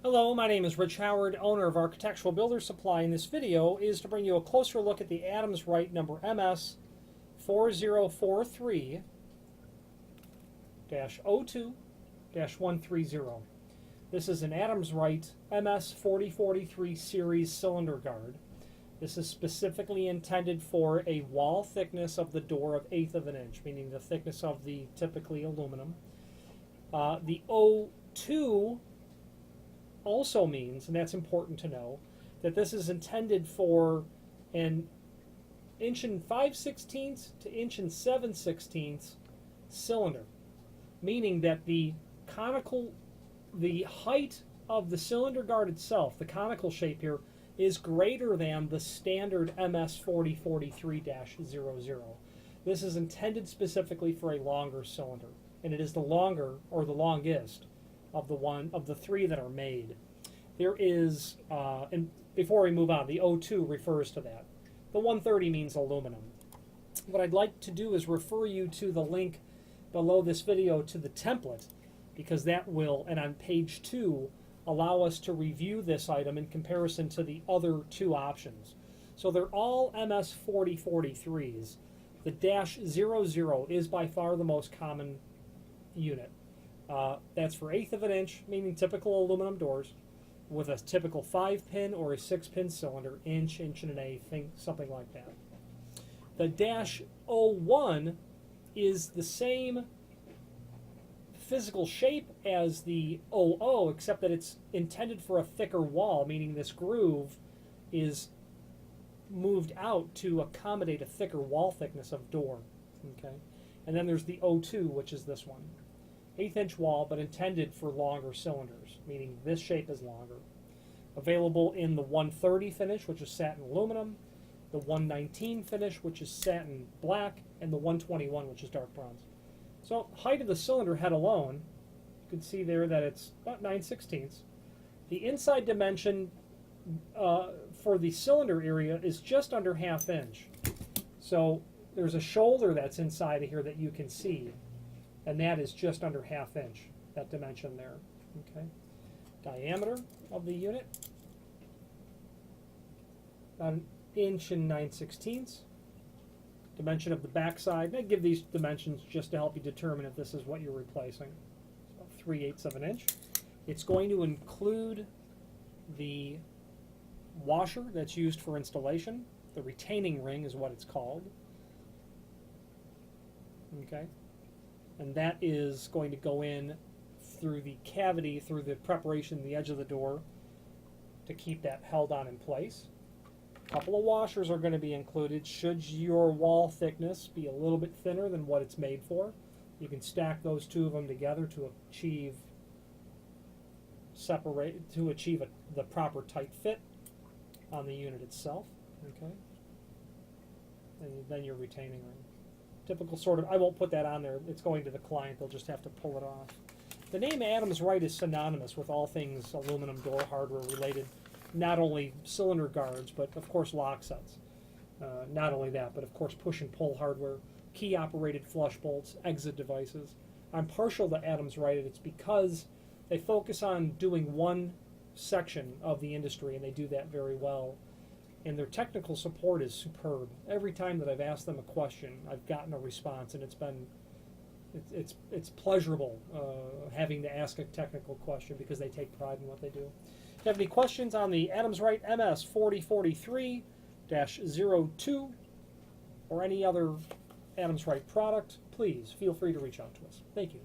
Hello, my name is Rich Howard, owner of Architectural Builders Supply, and this video is to bring you a closer look at the Adams Rite number MS4043-02-130. This is an Adams Rite MS4043 series cylinder guard. This is specifically intended for a wall thickness of the door of 1/8 of an inch, meaning the thickness of the typically aluminum. The O2 also means, and that's important to know, that this is intended for an 1 5/16 to 1 7/16 cylinder, meaning that the height of the cylinder guard itself, the conical shape here, is greater than the standard MS4043-00. This is intended specifically for a longer cylinder, and it is the longer, or the longest, of the three that are made. There is, and before we move on, the O2 refers to that. The 130 means aluminum. What I'd like to do is refer you to the link below this video to the template, because that will, and on page 2, allow us to review this item in comparison to the other two options. So they're all MS4043s. The -00 is by far the most common unit. That's for 1/8 of an inch, meaning typical aluminum doors, with a typical 5-pin or a 6-pin cylinder, inch and 1/8, something like that. The -01 is the same physical shape as the 00, except that it's intended for a thicker wall, meaning this groove is moved out to accommodate a thicker wall thickness of door. Okay, and then there's the O2, which is this one. 1/8 inch wall, but intended for longer cylinders, meaning this shape is longer. Available in the 130 finish, which is satin aluminum, the 119 finish, which is satin black, and the 121, which is dark bronze. So, height of the cylinder head alone, you can see there that it's about 9/16. The inside dimension for the cylinder area is just under 1/2 inch. So, there's a shoulder that's inside of here that you can see, and that is just under 1/2 inch, that dimension there. Okay. Diameter of the unit, about 1 inch and 9/16. Dimension of the backside, and I give these dimensions just to help you determine if this is what you're replacing. So 3/8 of an inch. It's going to include the washer that's used for installation. The retaining ring is what it's called. Okay. And that is going to go in through the cavity, through the preparation, the edge of the door, to keep that held on in place. A couple of washers are going to be included. Should your wall thickness be a little bit thinner than what it's made for, you can stack those two of them together to achieve the proper tight fit on the unit itself. Okay, and then your retaining ring. Typical sort of, I won't put that on there, it's going to the client, they'll just have to pull it off. The name Adams Rite is synonymous with all things aluminum door hardware related, not only cylinder guards, but of course lock sets. Not only that, but of course push and pull hardware, key operated flush bolts, exit devices. I'm partial to Adams Rite, it's because they focus on doing one section of the industry, and they do that very well. And their technical support is superb. Every time that I've asked them a question, I've gotten a response, and it's pleasurable having to ask a technical question, because they take pride in what they do. If you have any questions on the Adams Rite MS4043-02 or any other Adams Rite product, please feel free to reach out to us. Thank you.